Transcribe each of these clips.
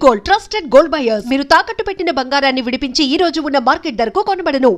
Gold trusted gold buyers. మీరు తాకట్టు పెట్టిన బంగారాన్ని విడిపించి ఈ రోజు ఉన్న మార్కెట్ ధరకు కొనబడను.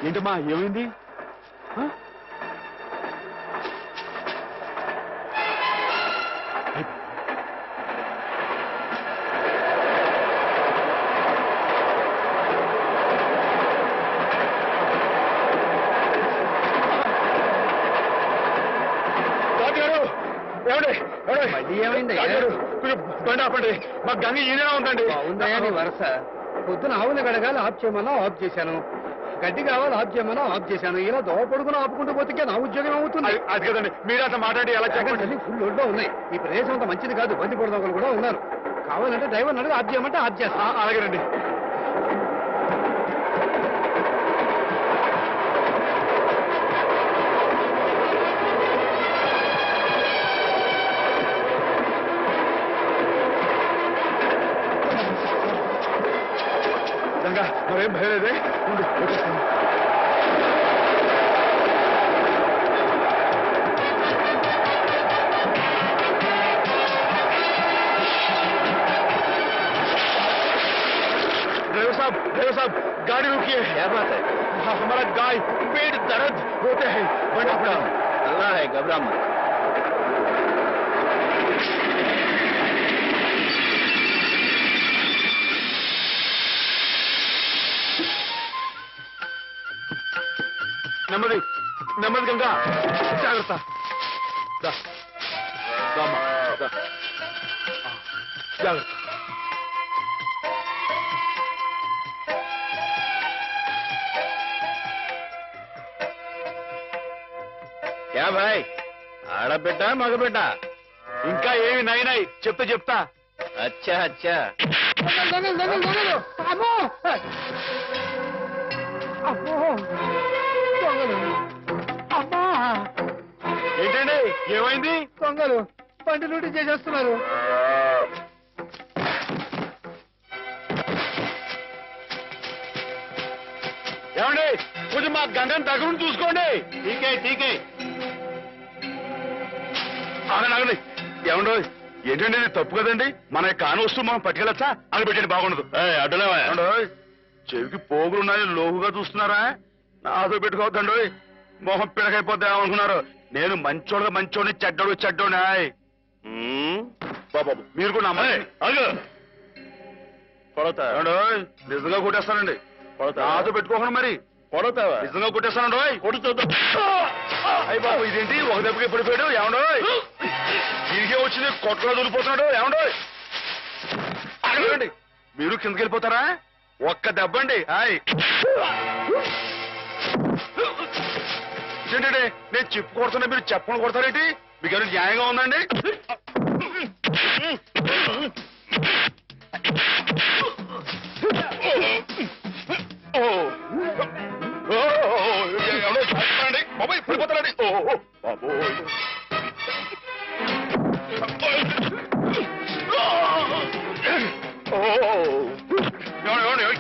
ఏంటమ్మా ఏమైంది? ఏమైంది? బండి ఆపండి. మా గంగ ఈయన ఉందండి. ఉందయ్యా నీ వరస. పొద్దున ఆవులు గడగాలి ఆఫ్ చేయమన్నా ఆఫ్ చేశాను, గడ్డి కావాలి ఆఫ్ చేయమన్నా ఆఫ్ చేశాను. ఇలా దోవ పడుకుని ఆపుకుంటూ పోతే నా ఉద్యోగం అవుతుంది. అది కదండి, మీరు అట్లా మాట్లాడి ఎలా చెప్పండి. ఫుల్ లోడ్లో ఉన్నాయి. ఈ ప్రదేశం అంత మంచిది కాదు, బండి పొడదొకలు కూడా ఉన్నారు. కావాలంటే డ్రైవర్ అడిగి ఆఫ్ చేయమంటే ఆఫ్ చేస్తా. అలాగేనండి. గంగా మరేం భయం లేదే, ఉండు వచ్చేస్తాను. ड्राइवर साहब गाड़ी रुकिए। क्या बात है? हमारा गाय पेट दर्द होते हैं। बड़ा अल्लाह है, घबरा मत। నెమ్మది నెమ్మది గంగా, జాగ్రత్త. జాగ్రత్త. क्या भाई, ఆడబిడ్డ మగబిడ్డ? ఇంకా ఏమి నాయనాయి చెప్తా చెప్తా. అచ్చా అచ్చా. ఏంటండి ఏమైంది? దొంగలు బండి లూటీ చేసేస్తున్నారు. ఏమండి కొంచెం మా గంగని దగ్గర చూసుకోండి. ఠీకే ఠీకే. ఆగండి. ఏమండో ఏంటండి ఇది తప్పు కదండి. మన కాని వస్తువు మనం పట్టుకెళ్ళచ్చా? అని పెట్టండి, బాగుండదు. అడ్డులేవా? చెవికి పోగులున్నాయి, లోగుగా చూస్తున్నారా? నాతో పెట్టుకోవద్దండి, మొహం పిడకైపోద్దా అనుకున్నారు. నేను మంచోడుగా మంచోడిని, చెడ్డోడు చెడ్డోనాయ్. బాబు మీరు కూడా నిజంగా కొట్టేస్తానండి. నాతో పెట్టుకోకుండా మరి కొడతావా? నిజంగా కొట్టేస్తానండి. అయ్యి బాబు ఇదేంటి ఒక దెబ్బకి పడిపోయాడు? ఏమండో తిరిగే వచ్చింది కొట్టలో దూరిపోతున్నాడు. ఏమండో అడగండి, మీరు కిందకి వెళ్ళిపోతారా? ఒక్క దెబ్బ అండి. హాయ్ ఏంటండి నేను చెప్పు కొడుతున్నా, మీరు చెప్పకుండా కొడతారేంటి? మీకు ఏమైనా న్యాయంగా ఉందండి? బాబాయ్ పడిపోతారండి. బాబోయ్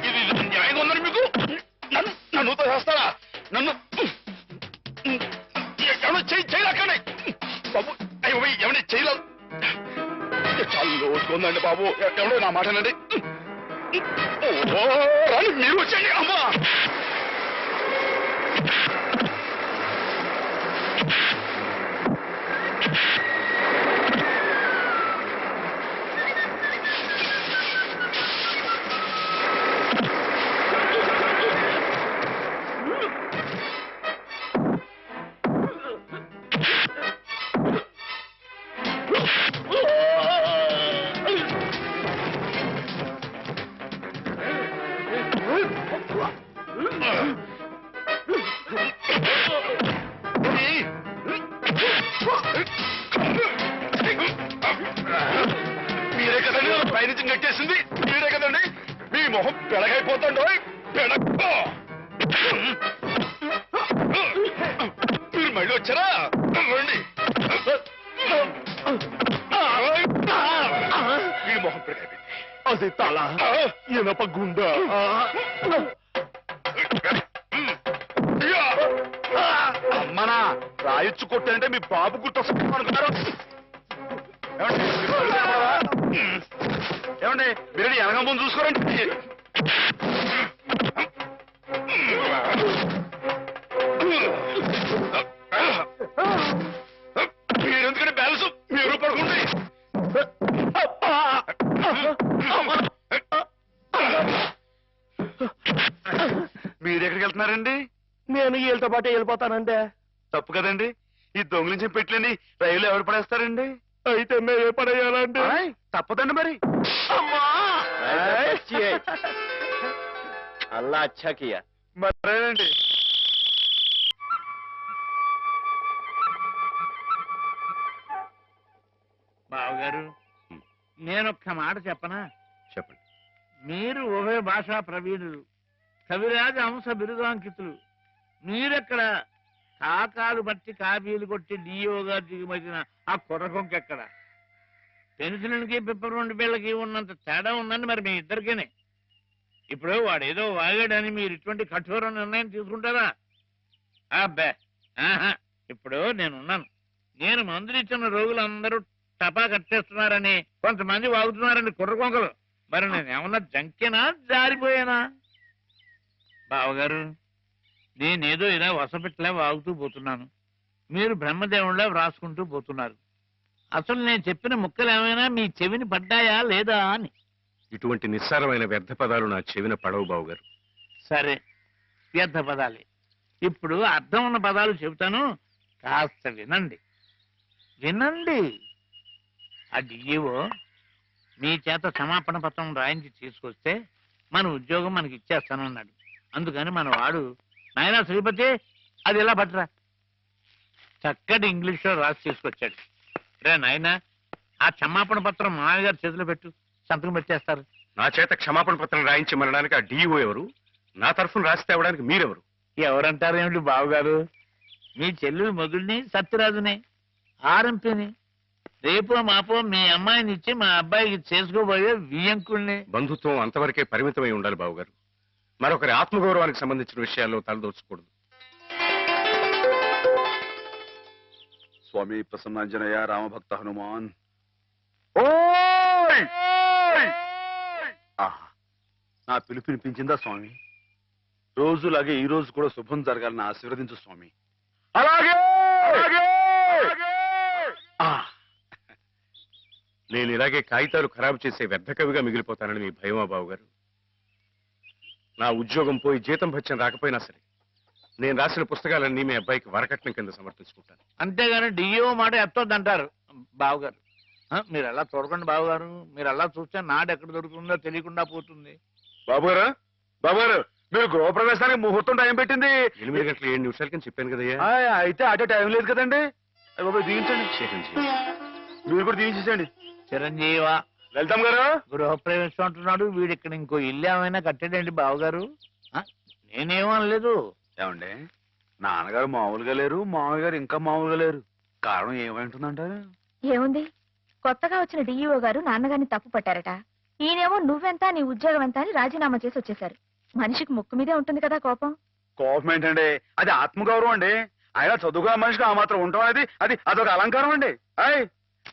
ఇది న్యాయంగా ఉందని మీకు? నన్ను చేస్తారా? నన్ను ఏమన్నా చేయలేకండి బాబు. ఏమన్నా చేయలేదు. చాలా లోటుకుందండి బాబు. ఎవడో నా మాటనండి. రాని మీరు వచ్చండి. అమ్మా మీరే కదండి పైనుంచి నెట్టేసింది, మీరే కదండి. మీ మొహం పెడగైపోతాడు పెడక్కో. మీరు మళ్ళీ వచ్చారా? రండి. వీడి మొహం పెడగైపోయింది. అది తల ఇనప గుండె. అమ్మనా రాయిచ్చు కొట్టారంటే మీ బాబు గుర్తొస్తాను అనుకున్నారు. ఏమండి మీరు వెనక ముందు చూసుకోరండి. మీరెందుకంటే బ్యాలెన్స్ మీరు పడుకోండి. మీరు ఎక్కడికి వెళ్తున్నారండి? నేను వీళ్ళతో పాటు వెళ్ళిపోతానండి. తప్పు కదండి, ఈ దొంగిలించిన పెట్లని రైలు ఎవరు పడేస్తారండి? అయితే మేమే పడేయాలండి. తప్పదండి మరి. అల్లా అచ్చా కియా. మరేనండి. బావగారు, నేనొక్క మాట చెప్పనా? చెప్పండి. మీరు ఉభయ భాషా ప్రవీణులు, కవిరాజ అంశ బిరుదాంకితులు. మీరెక్కడ కాకాలు బట్టి కాపీలు కొట్టి డిఓగా దిగుమతిన ఆ కుర్రకొంకెక్కడ? పెన్సిల్కి పిప్పర్ బిళ్ళకి ఉన్నంత తేడా ఉందండి మరి మీ ఇద్దరికేనే. ఇప్పుడు వాడేదో వాగాడని మీరు ఇటువంటి కఠోర నిర్ణయం తీసుకుంటారా? అబ్బే ఆహా. ఇప్పుడు నేనున్నాను. నేను మందులు ఇచ్చిన రోగులందరూ టపా కట్టేస్తున్నారని కొంతమంది వాగుతున్నారని కుర్రకొంకలు. మరి నేనేమన్నా జంకేనా, జారిపోయానా? బావగారు, నేనేదో ఇలా వసపెట్టలే వాగుతూ పోతున్నాను, మీరు బ్రహ్మదేవుళ్ళ వ్రాసుకుంటూ పోతున్నారు. అసలు నేను చెప్పిన ముక్కలు ఏమైనా మీ చెవిని పడ్డాయా లేదా అని. ఇటువంటి నిస్సారమైన వ్యర్థ పదాలు నా చెవిన పడవు బావుగారు. సరే, వ్యర్థ పదాలే. ఇప్పుడు అర్థం ఉన్న పదాలు చెబుతాను, కాస్త వినండి. వినండి. ఆ డిఈఓ మీ చేత క్షమాపణ పత్రం రాయించి తీసుకొస్తే మన ఉద్యోగం మనకి ఇచ్చేస్తానన్నాడు. అందుకని మన వాడు, నాయనా శ్రీపతి అది ఇలా పట్టరా, చక్కటి ఇంగ్లీష్లో రాసి తీసుకొచ్చాడు. రే నాయనా, ఆ క్షమాపణ పత్రం మామయ్య గారి చేతిలో పెట్టు, సంతకం పెట్టేస్తారు. నా చేత క్షమాపణ పత్రం రాయించమనడానికి ఆ డిఓ ఎవరు? నా తరఫున రాసి తేవడానికి మీరెవరు? ఎవరంటారేమిటి బావగారు? మీ చెల్లెలు మొగుడిని, సత్యరాజుని, ఆర్ఎంపీని. రేపో మాపో మీ అమ్మాయిని ఇచ్చి మా అబ్బాయికి చేసుకోబోయే వియ్యంకుల్ని. బంధుత్వం అంతవరకే పరిమితమై ఉండాలి బావుగారు. మరొకరి ఆత్మగౌరవానికి సంబంధించిన విషయాల్లో తలదోచకూడదు. స్వామి ప్రసన్నాంజనేయ రామభక్త హనుమాన్. నా పిలుపు వినిపించిందా స్వామి? రోజులాగే ఈ రోజు కూడా శుభం జరగాలని ఆశీర్వదించు స్వామి. అలాగే. నేను ఇలాగే కాగితాలు ఖరాబు చేసే వ్యర్థ కవిగా మిగిలిపోతానని మీ భయమా బావుగారు? నా ఉద్యోగం పోయి జీతం భత్యం రాకపోయినా సరే నేను రాసిన పుస్తకాలన్నీ మీ అబ్బాయికి వరకట్నం కింద సమర్పించుకుంటాను. అంతేగాని డిఓ మాట ఎత్తొద్దంటారు బావగారు. మీరు ఎలా చూడకండి బావగారు, మీరు ఎలా చూస్తే నాడు ఎక్కడ దొరుకుతుందో తెలియకుండా పోతుంది. బాబుగారు, బాబుగారు, మీరు గృహప్రవేశానికి ముహూర్తం టైం పెట్టింది 8 గంటల 7 నిమిషాల కింద చెప్పాను కదయ్యా. అయితే అటే టైం లేదు కదండి. బాబు దీవించండి. చిరంజీవి. మీరు కూడా దీవించండి. చిరంజీవ లలితమ్మ గారు, గృహప్రవేశం అంటున్నాడు వీడు. ఇక్కడ ఇంకో ఇల్లు ఏమైనా కట్టాడండి బావగారు? నేనేమో అనలేదు. ఏమండి, నాన్నగారు మామూలుగా లేరు, మామయ్య గారు ఇంకా మామూలుగా లేరు. కారణం ఏమైంటుందంటారు? ఏముంది, కొత్తగా వచ్చిన డిఈఓ గారు నాన్నగారిని తప్పు పట్టారట. ఈయనేమో నువ్వెంత నీ ఉద్యోగం ఎంత అని రాజీనామా చేసి వచ్చేశారు. మనిషికి ముక్కు మీదే ఉంటుంది కదా కోపం. కోపం ఏంటండి, అది ఆత్మగౌరవం అండి. ఆయన చదువుకున్న మనిషికి ఆ మాత్రం ఉండటం అనేది అదొక అలంకారం అండి.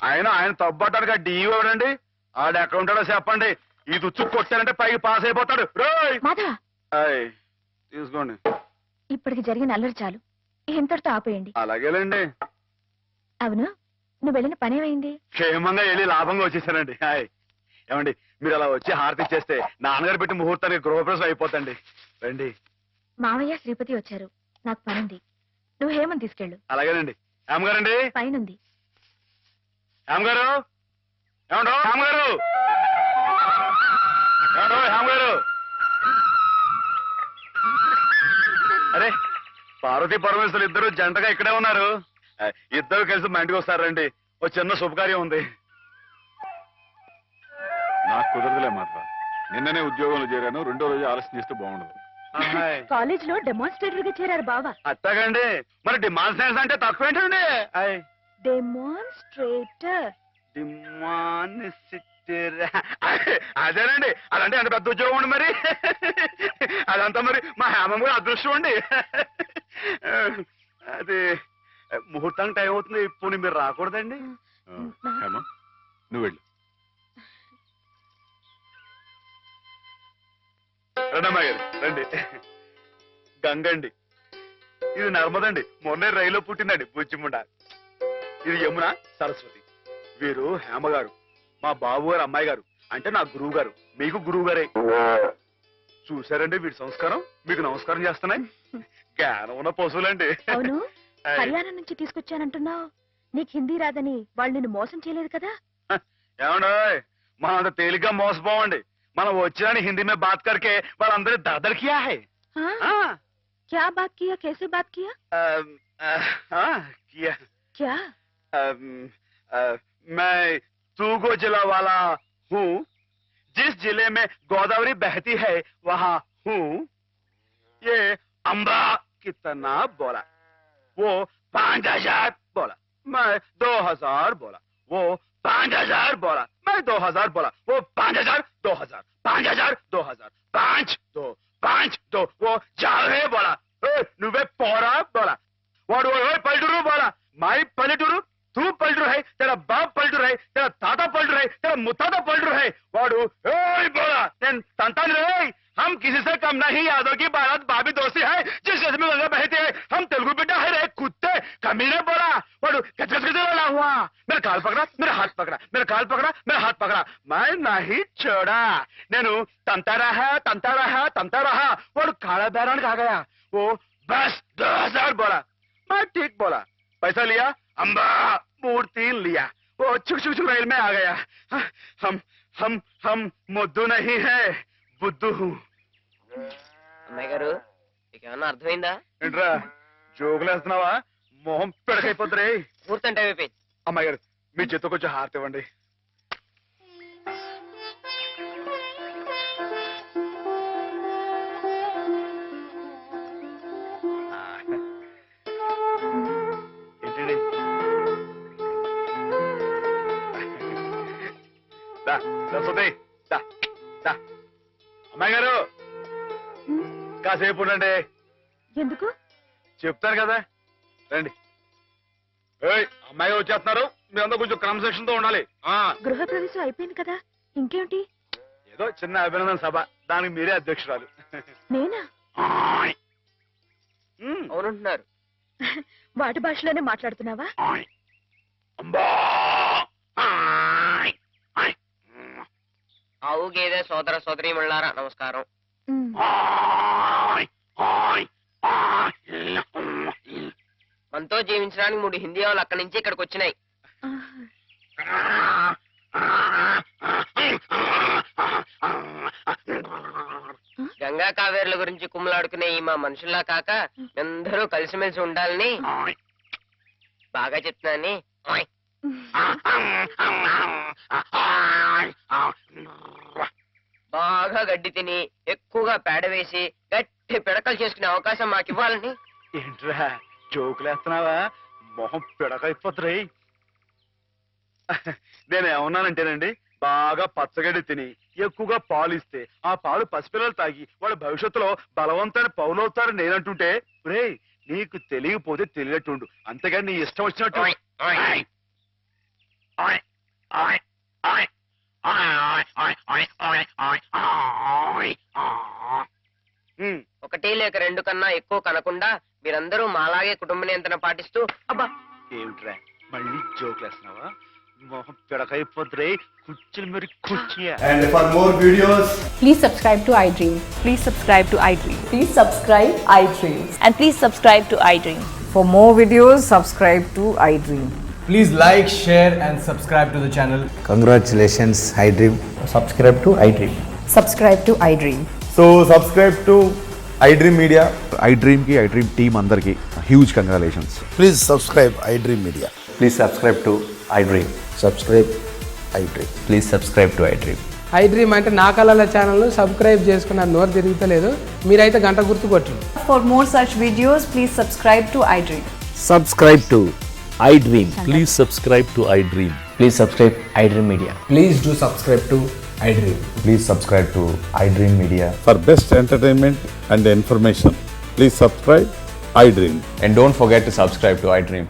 ఆయన తప్పడానికి ఆ డిఈఓ అండి. ఆడు ఎక్కడ ఉంటాడో చెప్పండి. ఈ దుచ్చు కొట్టారంటే పైకి పాస్ అయిపోతాడు. మాధవ, తీసుకోండి. ఇప్పటికి జరిగిన అల్లరి చాలు, ఇంతటితో ఆపేయండి. అలాగేలేండి. అవును, నువ్వు వెళ్ళిన పనేమైంది? క్షేమంగా వెళ్ళి లాభంగా వచ్చేసానండి. ఏమండి, మీరు అలా వచ్చి హారతి ఇచ్చేస్తే నాన్నగారు పెట్టి ముహూర్తానికి గృహప్రవేశం అయిపోతండి. రండి. మావయ్య శ్రీపతి వచ్చారు, నాకు పనుంది. నువ్వు హేమని తీసుకెళ్ళు. అలాగేనండి. ఏమగారండి? పైనుంది. ఏమగారు, ఏమండో ఏమగారు, ఏమండో ఏమగారు. అరే, పార్వతీ పరమేశ్వరులు ఇద్దరు జంటగా ఇక్కడే ఉన్నారు. ఇద్దరు కలిసి మా ఇంటికి వస్తారండి. ఓ చిన్న శుభకార్యం ఉంది. నాకు కుదరదులే మాత్రం. నిన్ననే ఉద్యోగంలో చేరాను, 2వ రోజు ఆలస్యం చేస్తే బాగుండదు. కాలేజ్ లో డెమాన్స్ట్రేటర్ గా చేరారు బావా. అట్టగండి, మరి డిమాన్స్ట్రేషన్ అంటే తక్కువ ఏంటండి? డెమాన్స్ట్రేటర్. అదేనండి, అదంటే అంత పెద్ద ఉద్యోగం అండి. మరి అదంతా మరి మా హేమం కూడా అదృష్టం అండి. అది ముహూర్తానికి టైం అవుతుంది, ఇప్పుడు మీరు రాకూడదండి. హేమ, నువ్వు వెళ్ళు. రండమ్మా గారు రండి. గంగండి, ఇది నర్మదండి, మొన్నే రైల్లో పుట్టిందండి బుజ్జిముండ. ఇది యమున, సరస్వతి. వీరు హేమ గారు, మా బాబు గారు అమ్మాయి గారు, అంటే నా గురువు గారు, మీకు గురువు గారే. చూసారండి వీడి సంస్కారం, మీకు నమస్కారం చేస్తున్నాయి. జ్ఞానం ఉన్న పశువులండి. అవును, హర్యానా నుంచి తీసుకొచ్చానంటున్నావు. నీకు హిందీ రాదని వాళ్ళు నిన్ను మోసం చేయలేదు కదా? ఏమండో, మనం అంత తేలిగ్గా మోసపోవండి. మనం వచ్చిన హిందీ మే బాత్ కరికే వాళ్ళందరూ దర్దర్ కియా హై. क्या बात किया, कैसे बात किया? किया क्या? मैं तूगो जिला वाला हूँ, जिस जिले में गोदावरी बहती है वहाँ हूँ. ये अम्बा कितना बोला, वो 5000 बोला, मैं 2000 बोला, वो 5000 बोला, मैं 2000 बोला, वो 5000 2000 5000 2000 5 2 वो जावे बोला, నువ్వే పోరా బోలా. వాడు పల్లెటూరు బోలా, మాయి పల్లెటూరు, తూ పల్లెటూరు హై, తెర బాబ్ పల్లెటూరు హై, తెర తాత పల్లెటూరు హై, తెర ముత్తాత పల్లెటూరు హై. వాడు బోలా, నేను తంతాను రే. हम किसी से कम नहीं, यादव की बारात भाभी दोस्ती है, जिस जैसे में गंगा बहती है, हम तेलुगु बेटा है रे कुत्ते कमीने बोला. वाडू गजगजगजला हुआ, मेरा काल पकड़ा, मेरा हाथ पकड़ा, मेरा काल पकड़ा, मेरा हाथ पकड़ा, मैं नहीं छोड़ा. నేను తంతా रहा. वाडू काला बैरान आ गया, वो बस 2000 बोला. मैं ठीक बोला, पैसा लिया, अम्बा मूर्ति लिया, वो चुक चुक चुक रेल में आ गया. हम मुद्दू नहीं है, బుద్ధు. అమ్మాయి గారు, మీకేమన్నా అర్థమైందా? ఏంట్రా జోకులేస్తున్నావా? మొహం పెడకైపోతురే. పూర్తంటే అయిపోయింది. అమ్మాయి గారు, మీ చేతితో కొంచెం హారతి ఇవ్వండి. ఏంటండి? సరస్వతి, అమ్మాయి గారు కాసేపు ఉండండి. ఎందుకు? చెప్తాను కదా, రండి. అమ్మాయి గారు వచ్చేస్తున్నారు, మీరందరూ కొంచెం క్రమశిక్షణతో ఉండాలి. గృహ ప్రవేశం అయిపోయింది కదా, ఇంకేమిటి? ఏదో చిన్న అభినందన సభ, దానికి మీరే అధ్యక్షురాలు. నేనా? అవునంటున్నారు. వాటి భాషలోనే మాట్లాడుతున్నావా? ఆవు గేదె సోదర సోదరీమణులారా నమస్కారం. మనతో జీవించడానికి 3 హిందీ వాళ్ళు అక్కడి నుంచి ఇక్కడికి వచ్చినాయి. గంగా కావేరుల గురించి కుమ్మలాడుకునే ఈ మా మనుషుల్లా కాక అందరూ కలిసిమెలిసి ఉండాలని బాగా చెప్తున్నాని. బాగా గడ్డి తిని ఎక్కువగా పేడ వేసి గట్టి పిడకలు చేసుకునే అవకాశం మాకు ఇవ్వాలని. ఏంట్రా జోకులేస్తున్నావా? మొహం పిడకైపోతురే. నేనేమన్నానంటేనండి, బాగా పచ్చగడ్డి తిని ఎక్కువగా పాలు ఇస్తే ఆ పాలు పసిపిల్లలు తాగి వాళ్ళ భవిష్యత్తులో బలవంతమైన పౌలవుతారు నేనంటుంటే, రే నీకు తెలియకపోతే తెలియనట్టుండు, అంతేగాని నీ ఇష్టం వచ్చినట్టు. ఒకటి లేక 2 కన్నా ఎక్కువ కనకుండా మీరందరూ మాలాగే కుటుంబ నియంత్రణ పాటిస్తూ. అబ్బా ఏమిట్రా మళ్ళీ జోకులేస్తున్నావా? మొహం పిడకైపోతురే, కుర్చీలు మరి కుర్చీ. And for more videos, Please subscribe to iDream. Please subscribe to iDream. Please subscribe iDream. And please subscribe to iDream. For more videos, subscribe to iDream. please like, share and subscribe to the channel. Congratulations, iDream. Subscribe to iDream. Subscribe to iDream. So subscribe to iDream Media. iDream ki iDream team andarki huge congratulations. Please subscribe iDream Media. Please subscribe to iDream. Subscribe iDream. Please subscribe to iDream. I dream అంటే నా కళల channel subscribe చేసుకున్న నోరు తిరుగుతలేదు. మీరైతే గంట గుర్తు కొట్టండి. For more such videos, please subscribe to iDream. Subscribe to iDream. Please subscribe to iDream. Please subscribe iDream media. Please do subscribe to iDream. Please subscribe to iDream Media. For best entertainment and information, please subscribe iDream. And don't forget to subscribe to iDream.